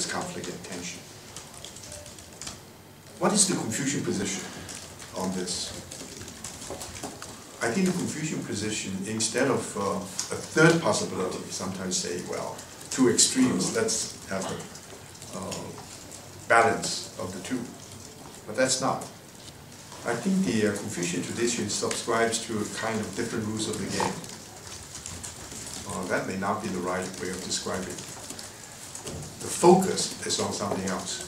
this conflict and tension. What is the Confucian position on this? I think the Confucian position, instead of a third possibility, sometimes say, well, two extremes, let's have a balance of the two. But that's not. I think the Confucian tradition subscribes to a kind of different rules of the game. That may not be the right way of describing it. The focus is on something else.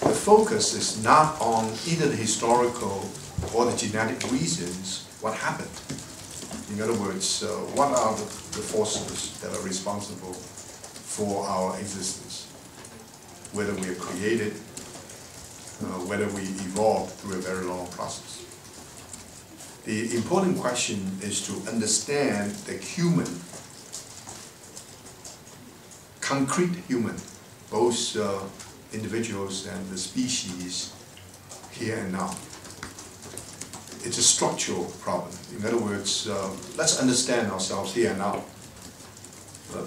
The focus is not on either the historical or the genetic reasons what happened. In other words, what are the forces that are responsible for our existence? Whether we are created, whether we evolved through a very long process. The important question is to understand the human, concrete human, both individuals and the species here and now. It's a structural problem. In other words, let's understand ourselves here and now.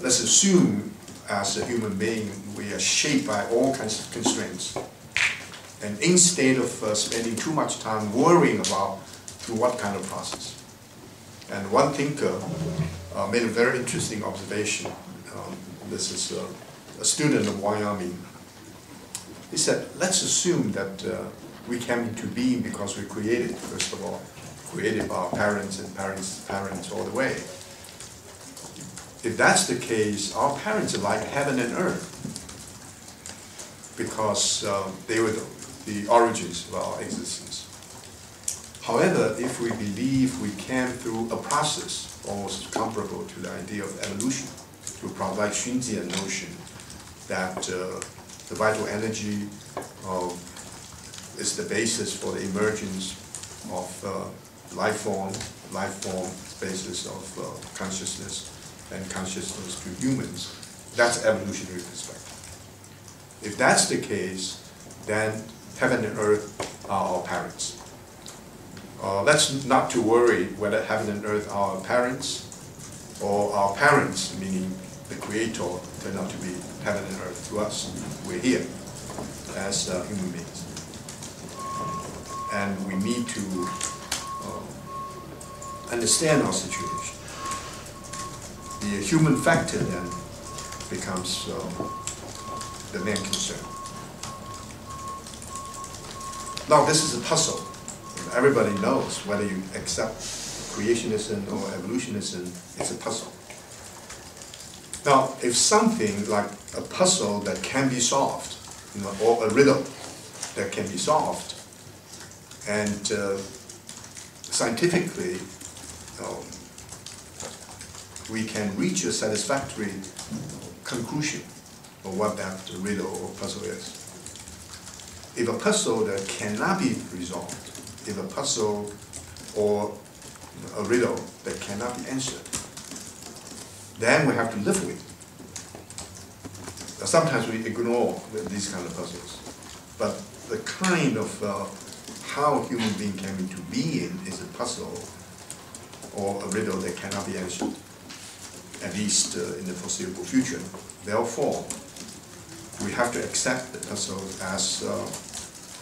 Let's assume as a human being we are shaped by all kinds of constraints. And instead of spending too much time worrying about through what kind of process. And one thinker made a very interesting observation. This is a student of Wyoming. He said, let's assume that we came into being because we created, first of all, created by our parents and parents all the way. If that's the case, our parents are like heaven and earth because they were the origins of our existence. However, if we believe we came through a process almost comparable to the idea of evolution, to provide Xunzian notion that the vital energy is the basis for the emergence of life form basis of consciousness, and consciousness to humans. That's evolutionary perspective. If that's the case, then heaven and earth are our parents. Let's not to worry whether heaven and earth are our parents or our parents, meaning the Creator, turn out to be heaven and earth to us. We're here as human beings. And we need to understand our situation. The human factor then becomes the main concern. Now this is a puzzle. Everybody knows whether you accept creationism or evolutionism, it's a puzzle. Now, if something like a puzzle that can be solved, or a riddle that can be solved, and scientifically we can reach a satisfactory conclusion of what that riddle or puzzle is. If a puzzle that cannot be resolved, if a puzzle or a riddle that cannot be answered, then we have to live with it. Sometimes we ignore these kind of puzzles, but the kind of how human being came into being is a puzzle or a riddle that cannot be answered, at least in the foreseeable future. Therefore, we have to accept the puzzle as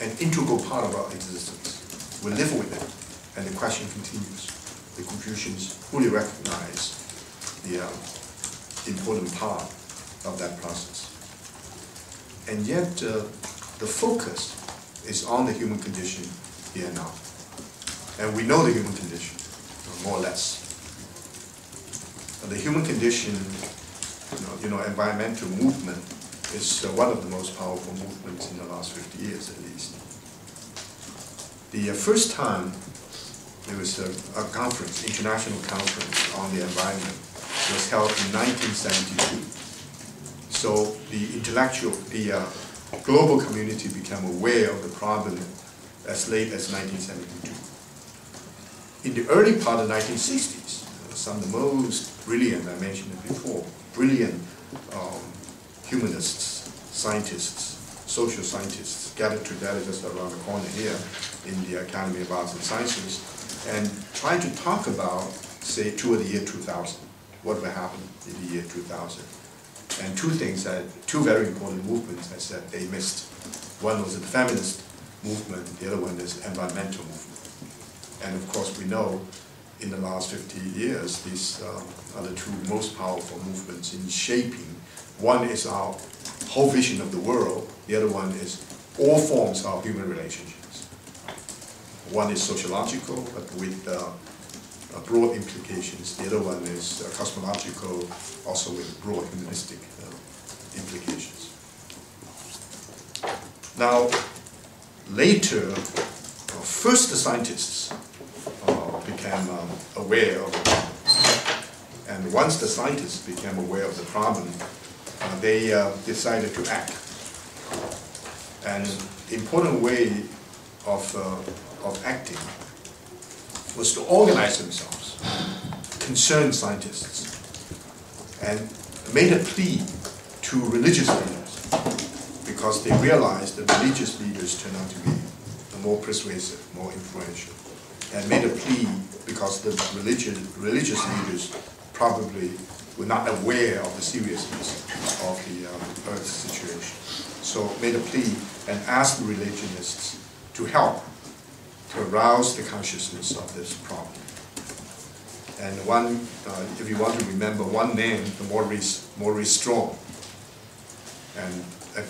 an integral part of our existence. We live with it, and the question continues. The Confucians fully recognize the important part of that process. And yet, the focus is on the human condition here and now. And we know the human condition, more or less. The human condition, environmental movement is one of the most powerful movements in the last 50 years at least. The first time there was a conference, international conference on the environment, was held in 1972. So the global community became aware of the problem as late as 1972. In the early part of the 1960s, some of the most brilliant, I mentioned it before, brilliant humanists, scientists, social scientists gathered together just around the corner here in the Academy of Arts and Sciences and tried to talk about, say, toward the year 2000. What will happen in the year 2000 And two very important movements I said they missed. One was the feminist movement, the other one is environmental movement. And of course we know in the last 50 years these are the two most powerful movements in shaping. One is our whole vision of the world, the other one is all forms of human relationships. One is sociological, but with broad implications. The other one is cosmological, also with broad humanistic implications. Now, later, first the scientists became aware of the problem. And once the scientists became aware of the problem, they decided to act. And the important way of acting was to organize themselves, concerned scientists, and made a plea to religious leaders, because they realized that religious leaders turned out to be more persuasive, more influential, and made a plea because the religious leaders probably were not aware of the seriousness of the Earth's situation. So made a plea and asked the religionists to help to arouse the consciousness of this problem. And one, if you want to remember one name, the Maurice Strong, and a